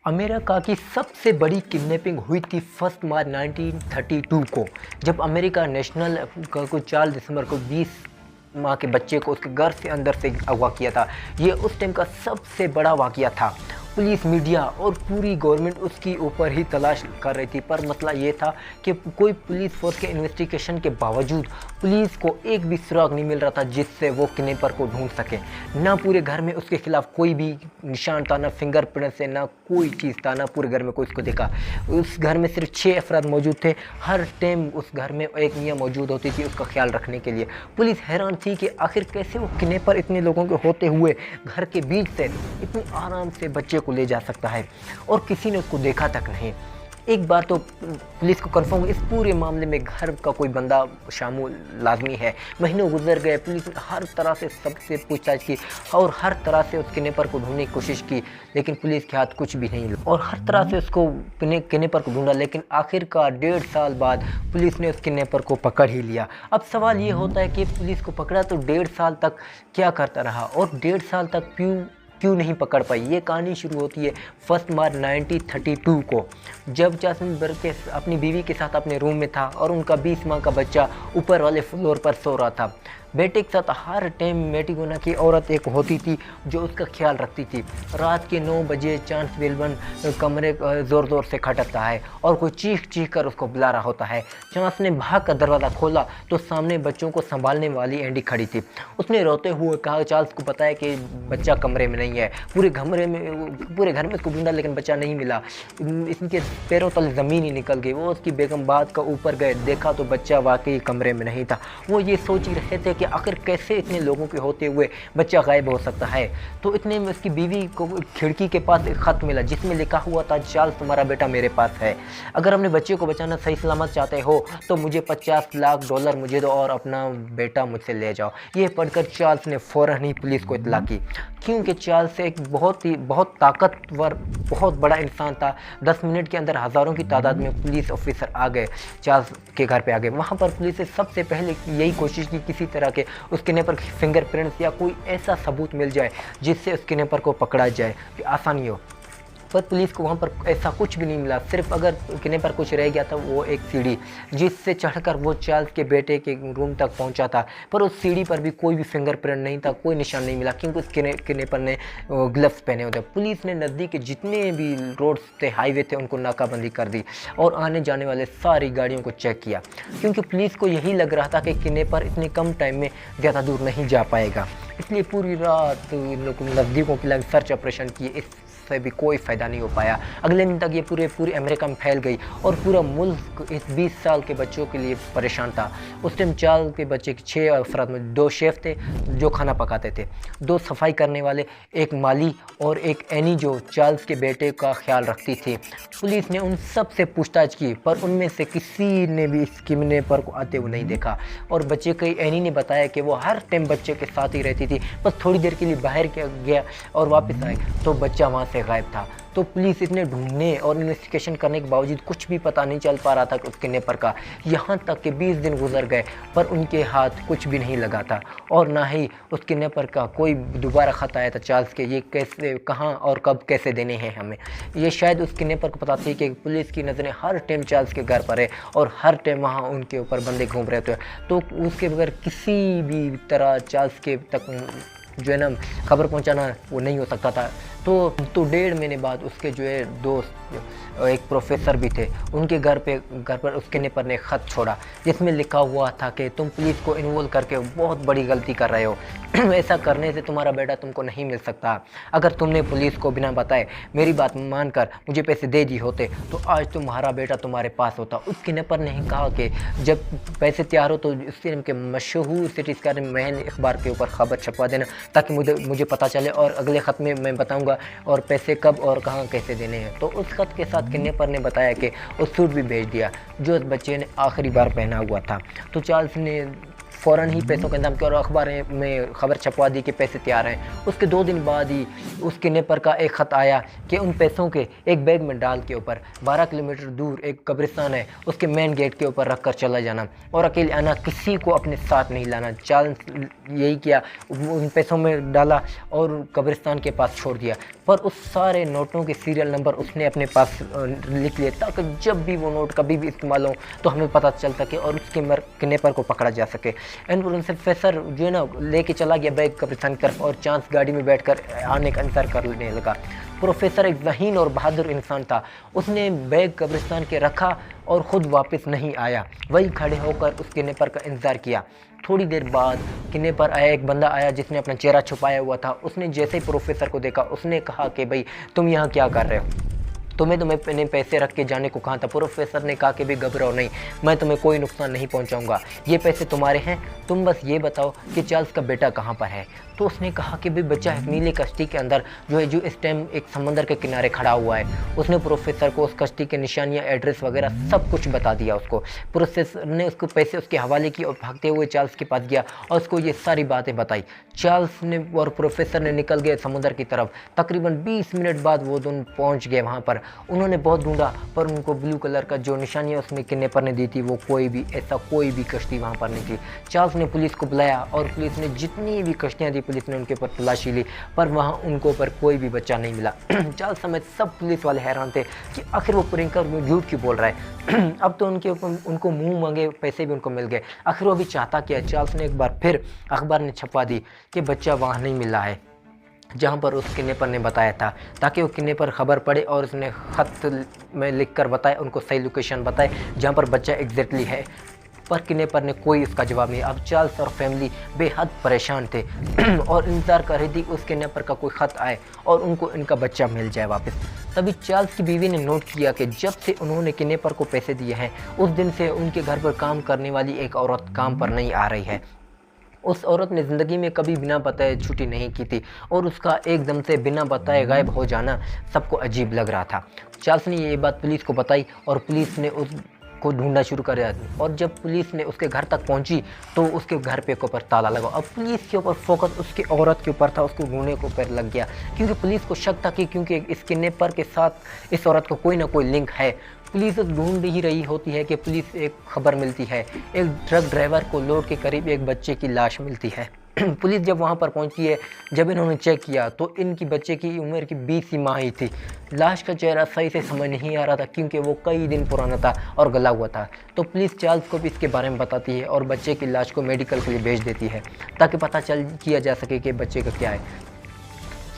America की सबसे बड़ी किडनैपिंग हुई थी 1 मार्च 1932 को, जब अमेरिका नेशनल को 4 दिसंबर को 20 माह के बच्चे को उसके घर से अंदर से अगवा किया था। ये उस टाइम का सबसे बड़ा वाक़या था। पुलिस, मीडिया और पूरी गवर्नमेंट उसकी ऊपर ही तलाश कर रही थी, पर मसला ये था कि कोई पुलिस फोर्स के इन्वेस्टिगेशन के बावजूद पुलिस को एक भी सुराग नहीं मिल रहा था जिससे वो किडनैपर को ढूंढ सके। ना पूरे घर में उसके खिलाफ कोई भी निशान था, ना फिंगरप्रिंट से, ना कोई चीज़ था, ना पूरे घर में कोई उसको देखा। उस घर में सिर्फ 6 अफराद मौजूद थे। हर टाइम उस घर में एक मियाँ मौजूद होती थी उसका ख्याल रखने के लिए। पुलिस हैरान थी कि आखिर कैसे वो किडनैपर इतने लोगों के होते हुए घर के बीच से इतनी आराम से बच्चे को ले जा सकता है, और किसी ने उसको देखा तक नहीं। एक बार तो पुलिस को कंफर्म इस पूरे मामले में घर का कोई बंदा शामिल लाजमी है। महीनों गुजर गए, पुलिस ने हर तरह से सबसे पूछताछ की और हर तरह से उस किडनैपर को ढूंढने की कोशिश की, लेकिन पुलिस के हाथ कुछ भी नहीं लगा और हर तरह से उसको किडनैपर को ढूंढा। लेकिन आखिरकार 1.5 साल बाद पुलिस ने उस किडनैपर को पकड़ ही लिया। अब सवाल ये होता है कि पुलिस को पकड़ा तो 1.5 साल तक क्या करता रहा, और 1.5 साल तक क्यों नहीं पकड़ पाई। ये कहानी शुरू होती है 1 मार्च 1932 को, जब जैस्मिन बर्के अपनी बीवी के साथ अपने रूम में था और उनका 20 माह का बच्चा ऊपर वाले फ्लोर पर सो रहा था। बेटे के साथ हर टाइम मेटिगोना की औरत एक होती थी जो उसका ख्याल रखती थी। रात के 9 बजे चांस विल्बन कमरे ज़ोर ज़ोर से खटकता है और कोई चीख चीख कर उसको बुला रहा होता है। चांस ने भाग कर दरवाज़ा खोला तो सामने बच्चों को संभालने वाली एंडी खड़ी थी। उसने रोते हुए कहा, चार्ल्स को बताया कि बच्चा कमरे में नहीं है। पूरे घर में उसको ढूंढा लेकिन बच्चा नहीं मिला। इसके पैरों तले ज़मीन ही निकल गई। वो उसकी बेगम बात का ऊपर गए, देखा तो बच्चा वाकई कमरे में नहीं था। वो ये सोच ही रहे थे कि आखिर कैसे इतने लोगों के होते हुए बच्चा गायब हो सकता है। तो इतने में उसकी बीवी को खिड़की के पास एक ख़त मिला जिसमें लिखा हुआ था, चार्ल्स तुम्हारा बेटा मेरे पास है। अगर अपने बच्चे को बचाना सही सलामत चाहते हो तो मुझे $50 लाख मुझे दो और अपना बेटा मुझसे ले जाओ। ये पढ़कर चार्ल्स ने फ़ौरन ही पुलिस को इत्तला की, क्योंकि चार्ल्स एक बहुत ताकतवर, बहुत बड़ा इंसान था। 10 मिनट के अंदर हज़ारों की तादाद में पुलिस ऑफिसर आ गए, चार्ल्स के घर पे आ गए। वहाँ पर पुलिस ने सबसे पहले यही कोशिश की किसी तरह के उस किडनैपर के फिंगरप्रिंट्स या कोई ऐसा सबूत मिल जाए जिससे उस किडनैपर को पकड़ा जाए कि आसानी हो, पर पुलिस को वहाँ पर ऐसा कुछ भी नहीं मिला। सिर्फ अगर किडनैपर कुछ रह गया था वो एक सीढ़ी जिससे चढ़कर वो चार्ल्स के बेटे के रूम तक पहुँचा था, पर उस सीढ़ी पर भी कोई भी फिंगरप्रिंट नहीं था, कोई निशान नहीं मिला, क्योंकि उस किडनैपर ने ग्लव्स पहने होते। पुलिस ने नज़दीक के जितने भी रोड्स थे, हाईवे थे, उनको नाकाबंदी कर दी और आने जाने वाले सारी गाड़ियों को चेक किया, क्योंकि पुलिस को यही लग रहा था कि किडनैपर इतने कम टाइम में ज़्यादा दूर नहीं जा पाएगा। इसलिए पूरी रात इन लोगों ने नज़दीकों के लिए सर्च ऑपरेशन किए। इससे भी कोई फ़ायदा नहीं हो पाया। अगले दिन तक ये पूरे अमेरिका में फैल गई और पूरा मुल्क इस 20 साल के बच्चों के लिए परेशान था। उस टाइम चार्ल्स के बच्चे के 6 अफराद में 2 शेफ़ थे जो खाना पकाते थे, 2 सफाई करने वाले, एक माली और एक एनी जो चार्ल्स के बेटे का ख्याल रखती थी। पुलिस ने उन सब से पूछताछ की, पर उनमें से किसी ने भी इस किडनैपर को आते हुए नहीं देखा। और बच्चे के एनी ने बताया कि वो हर टाइम बच्चे के साथ ही रहती थी, बस थोड़ी देर के लिए बाहर गया और वापस आए तो बच्चा वहाँ से गायब था। तो पुलिस इतने ढूंढने और इन्वेस्टिगेशन करने के बावजूद कुछ भी पता नहीं चल पा रहा था उस किडनैपर का। यहाँ तक कि 20 दिन गुजर गए पर उनके हाथ कुछ भी नहीं लगा था, और ना ही उस किडनैपर का कोई दोबारा ख़त आया था चार्ल्स के, ये कैसे, कहाँ और कब कैसे देने हैं हमें। ये शायद उस किडनैपर को पता थी कि पुलिस की नज़रें हर टाइम चार्ल्स के घर पर है और हर टाइम वहाँ उनके ऊपर बंदे घूम रहे थे, तो उसके बगैर किसी भी तरह चार्ल्स के तक जो है ना खबर पहुंचाना वो नहीं हो सकता था। तो 1.5 महीने बाद उसके जो है दोस्त, एक प्रोफेसर भी थे, उनके घर पर उस किडनैपर ने ख़त छोड़ा जिसमें लिखा हुआ था कि तुम पुलिस को इन्वॉल्व करके बहुत बड़ी गलती कर रहे हो। ऐसा करने से तुम्हारा बेटा तुमको नहीं मिल सकता। अगर तुमने पुलिस को बिना बताए मेरी बात मानकर मुझे पैसे दे दिए होते तो आज तुम्हारा बेटा तुम्हारे पास होता। उस किडनैपर ने कहा कि जब पैसे तैयार हो तो उस फिल्म के मशहूर सिटी स्कार में अखबार के ऊपर खबर छपवा देना ताकि मुझे पता चले और अगले ख़त में मैं बताऊँगा और पैसे कब और कहाँ कैसे देने हैं। तो उस ख़त के साथ किडनैपर ने बताया कि उस सूट भी भेज दिया जो उस बच्चे ने आखिरी बार पहना हुआ था। तो चार्ल्स ने फ़ौरन ही पैसों का इंतजाम किया और अखबार में ख़बर छपवा दी कि पैसे तैयार हैं। उसके 2 दिन बाद ही उस किडनैपर का एक ख़त आया कि उन पैसों के एक बैग में डाल के ऊपर 12 किलोमीटर दूर एक कब्रिस्तान है, उसके मेन गेट के ऊपर रख कर चला जाना और अकेले आना, किसी को अपने साथ नहीं लाना। चार्ल्स यही किया, उन पैसों में डाला और कब्रिस्तान के पास छोड़ दिया। पर उस सारे नोटों के सीरियल नंबर उसने अपने पास लिख लिए ताकि जब भी वो नोट कभी भी इस्तेमाल हो तो हमें पता चल सके और उस किडनैपर को पकड़ा जा सके। एंड प्रोफेसर जो है ना लेके चला गया बैग कब्रिस्तान की तरफ और चांस गाड़ी में बैठकर आने का इंतजार करने लगा। प्रोफेसर एक ज़हीन और बहादुर इंसान था। उसने बैग कब्रिस्तान के रखा और ख़ुद वापस नहीं आया, वही खड़े होकर उस किडनैपर का इंतज़ार किया। थोड़ी देर बाद किडनैपर आया, एक बंदा आया जिसने अपना चेहरा छुपाया हुआ था। उसने जैसे ही प्रोफेसर को देखा उसने कहा कि भाई तुम यहाँ क्या कर रहे हो, तुम्हें पैसे रख के जाने को कहा था। प्रोफेसर ने कहा कि भी घबराओ नहीं, मैं तुम्हें कोई नुकसान नहीं पहुंचाऊंगा, ये पैसे तुम्हारे हैं, तुम बस ये बताओ कि चार्ल्स का बेटा कहाँ पर है। तो उसने कहा कि भाई बच्चा एक नीली कश्ती के अंदर जो इस टाइम एक समंदर के किनारे खड़ा हुआ है। उसने प्रोफेसर को उस कश्ती के निशानियाँ, एड्रेस वगैरह सब कुछ बता दिया उसको। प्रोफेसर ने उसको पैसे उसके हवाले किए और भागते हुए चार्ल्स के पास गया और उसको ये सारी बातें बताई। चार्ल्स ने और प्रोफेसर ने निकल गए समुद्र की तरफ। तकरीबन 20 मिनट बाद वो दोनों पहुंच गए वहाँ पर। उन्होंने बहुत ढूंढा पर उनको ब्लू कलर का जो निशानियाँ उसमें किडनैपर ने दी थी वो कोई भी कश्ती वहाँ पर नहीं थी। चार्ल्स ने पुलिस को बुलाया और पुलिस ने जितनी भी कश्तियाँ थी पुलिस ने उनके ऊपर तलाशी ली पर वहाँ उनको पर कोई भी बच्चा नहीं मिला। चार्ल्स समेत सब पुलिस वाले हैरान थे कि आखिर वो प्रियंका झूठ क्यों बोल रहा है। अब तो उनको मुंह मांगे पैसे भी उनको मिल गए। आखिर वो भी चाहता क्या। चार्ल्स ने एक बार फिर अखबार ने छपवा दी कि बच्चा वहाँ नहीं मिला है जहाँ पर उस किडनैपर ने बताया था, ताकि वो किडनैपर खबर पड़े और उसने ख़त में लिख कर बताए, उनको सही लोकेशन बताए जहाँ पर बच्चा एग्जैक्टली है। पर किडनैपर ने कोई उसका जवाब नहीं। अब चार्ल्स और फैमिली बेहद परेशान थे और इंतज़ार कर रही थी उस किडनैपर का कोई ख़त आए और उनको इनका बच्चा मिल जाए वापस। तभी चार्ल्स की बीवी ने नोट किया कि जब से उन्होंने किडनैपर को पैसे दिए हैं उस दिन से उनके घर पर काम करने वाली एक औरत काम पर नहीं आ रही है। उस औरत ने ज़िंदगी में कभी बिना बताए छुट्टी नहीं की थी और उसका एकदम से बिना बताए गायब हो जाना सबको अजीब लग रहा था। चार्ल्स ने ये बात पुलिस को बताई और पुलिस ने उसको ढूंढना शुरू कर दिया और जब पुलिस ने उसके घर तक पहुंची तो उसके घर पे ऊपर ताला लगा। अब पुलिस के ऊपर फोकस उसकी औरत के ऊपर था, उसको ढूंढने को ऊपर लग गया क्योंकि पुलिस को शक था कि क्योंकि इस किडनैपर के साथ इस औरत को कोई ना कोई लिंक है। पुलिस ढूंढ ही रही होती है कि पुलिस एक खबर मिलती है, एक ट्रक ड्राइवर को लोड के करीब एक बच्चे की लाश मिलती है। पुलिस जब वहां पर पहुंची है, जब इन्होंने चेक किया तो इनकी बच्चे की उम्र की 20 माह ही थी। लाश का चेहरा सही से समझ नहीं आ रहा था क्योंकि वो कई दिन पुराना था और गला हुआ था। तो पुलिस चार्ल्स को भी इसके बारे में बताती है और बच्चे की लाश को मेडिकल के लिए भेज देती है ताकि पता किया जा सके कि बच्चे का क्या है।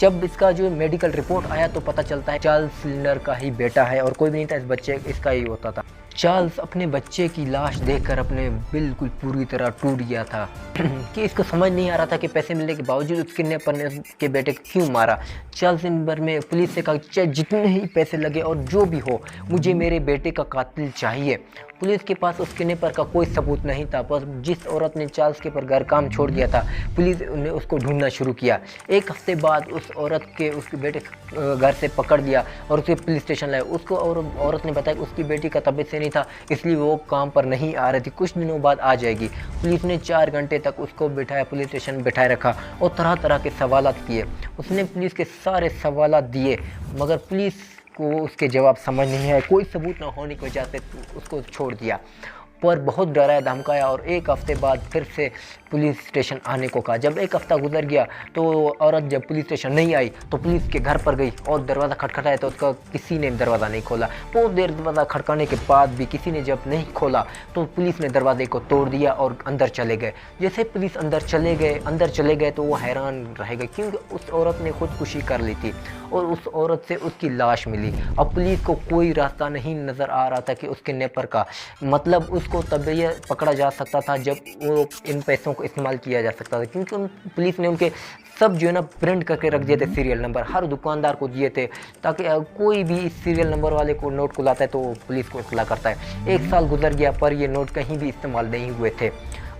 जब इसका जो मेडिकल रिपोर्ट आया तो पता चलता है चार्ल्स सिलेंडर का ही बेटा है और कोई भी नहीं था, इस बच्चे इसका ही होता था। चार्ल्स अपने बच्चे की लाश देखकर अपने बिल्कुल पूरी तरह टूट गया था कि इसको समझ नहीं आ रहा था कि पैसे मिलने के बावजूद उस किडनैपर ने के बेटे को क्यों मारा। चार्ल्स दिन भर में पुलिस से कहा चाहे जितने ही पैसे लगे और जो भी हो मुझे मेरे बेटे का कातिल चाहिए। पुलिस के पास उस किडनैपर का कोई सबूत नहीं था, बस जिस औरत ने चार्ल्स के पर घर काम छोड़ दिया था पुलिस ने उसको ढूंढना शुरू किया। एक हफ्ते बाद उस औरत के उसके बेटे घर से पकड़ दिया और उसे पुलिस स्टेशन लाया। उसको और औरत ने बताया कि उसकी बेटी का तबीयत से नहीं था इसलिए वो काम पर नहीं आ रही थी, कुछ दिनों बाद आ जाएगी। पुलिस ने 4 घंटे तक उसको बिठाया, पुलिस स्टेशन में बिठाए रखा और तरह तरह के सवालात किए। उसने पुलिस के सारे सवालात दिए मगर पुलिस को उसके जवाब समझ नहीं आए। कोई सबूत ना होने की वजह से उसको छोड़ दिया पर बहुत डराया धमकाया और एक हफ्ते बाद फिर से पुलिस स्टेशन आने को कहा। जब एक हफ्ता गुजर गया तो औरत जब पुलिस स्टेशन नहीं आई तो पुलिस के घर पर गई और दरवाज़ा खटखटाया तो उसका किसी ने दरवाज़ा नहीं खोला। बहुत देर दरवाज़ा खटकाने के बाद भी किसी ने जब नहीं खोला तो पुलिस ने दरवाजे को तोड़ दिया और अंदर चले गए। जैसे पुलिस अंदर चले गए तो वो हैरान रह गए क्योंकि उस औरत ने खुदकुशी कर ली थी और उस औरत से उसकी लाश मिली। अब पुलिस को कोई रास्ता नहीं नज़र आ रहा था कि उस किडनैपर का मतलब उसको तभी पकड़ा जा सकता था जब वो इन पैसों को इस्तेमाल किया जा सकता था क्योंकि पुलिस ने उनके सब जो है ना प्रिंट करके रख दिए थे, सीरियल नंबर हर दुकानदार को दिए थे ताकि कोई भी इस सीरियल नंबर वाले को नोट को लाता है तो पुलिस को इत्तला करता है। 1 साल गुजर गया पर ये नोट कहीं भी इस्तेमाल नहीं हुए थे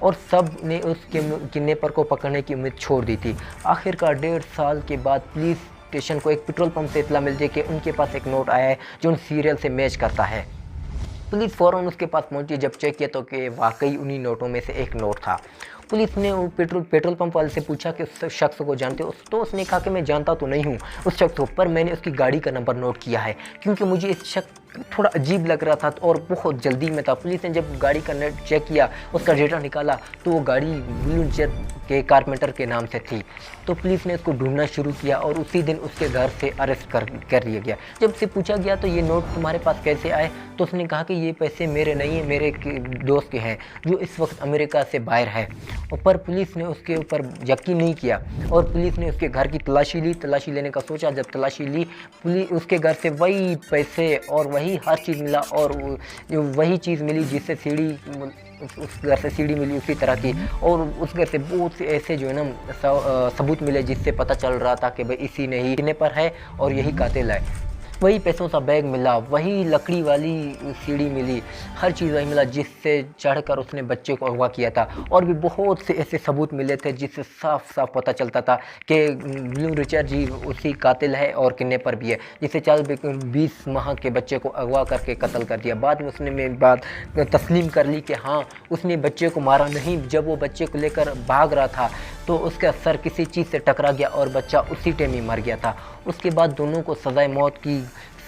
और सब ने उस किडनैपर को पकड़ने की उम्मीद छोड़ दी थी। आखिरकार 1.5 साल के बाद पुलिस स्टेशन को एक पेट्रोल पंप से इत्तला मिलती है कि उनके पास एक नोट आया है जो उन सीरियल से मैच करता है। पुलिस फ़ौरन उसके पास पहुंची। जब चेक किया तो कि वाकई उन्हीं नोटों में से एक नोट था। पुलिस ने वो पेट्रोल पंप वाले से पूछा कि उस शख्स को जानते हो? तो उसने कहा कि मैं जानता तो नहीं हूँ उस शख्स को, पर मैंने उसकी गाड़ी का नंबर नोट किया है क्योंकि मुझे इस शख्स थोड़ा अजीब लग रहा था और बहुत जल्दी में था। पुलिस ने जब गाड़ी का नेट चेक किया, उसका डेटा निकाला तो वो गाड़ी ब्लू रिचर के कारपेंटर के नाम से थी। तो पुलिस ने उसको ढूंढना शुरू किया और उसी दिन उसके घर से अरेस्ट कर लिया गया। जब उससे पूछा गया तो ये नोट तुम्हारे पास कैसे आए, तो उसने कहा कि ये पैसे मेरे नहीं है, मेरे दोस्त के हैं जो इस वक्त अमेरिका से बाहर है। पर पुलिस ने उसके ऊपर यकीन नहीं किया और पुलिस ने उसके घर की तलाशी ली। तलाशी लेने का सोचा, जब तलाशी ली पुलिस उसके घर से वही पैसे और वही हर चीज़ मिला और वही चीज़ मिली जिससे सीढ़ी उस घर से सीढ़ी मिली उसी तरह की, और उस घर से बहुत से ऐसे जो है ना सबूत मिले जिससे पता चल रहा था कि भाई इसी ने ही किडनैपर पर है और यही कातिल है। वही पैसों का बैग मिला, वही लकड़ी वाली सीढ़ी मिली, हर चीज़ वही मिला जिससे चढ़कर उसने बच्चे को अगवा किया था। और भी बहुत से ऐसे सबूत मिले थे जिससे साफ साफ पता चलता था कि ब्लू रिचर्ड जी उसी कातिल है और किडनैपर भी है, जिसे 20 माह के बच्चे को अगवा करके कत्ल कर दिया। बाद में उसने मेरी बात तस्लीम कर ली कि हाँ उसने बच्चे को मारा नहीं। जब वो बच्चे को लेकर भाग रहा था तो उसका सर किसी चीज़ से टकरा गया और बच्चा उसी टाइम ही मर गया था। उसके बाद दोनों को सज़ाए मौत की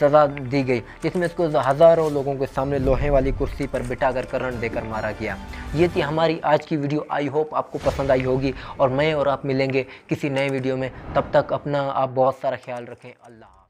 सज़ा दी गई, जिसमें उसको हज़ारों लोगों के सामने लोहे वाली कुर्सी पर बिठाकर करंट देकर मारा गया। ये थी हमारी आज की वीडियो। आई होप आपको पसंद आई होगी और मैं और आप मिलेंगे किसी नए वीडियो में। तब तक अपना आप बहुत सारा ख्याल रखें। अल्लाह।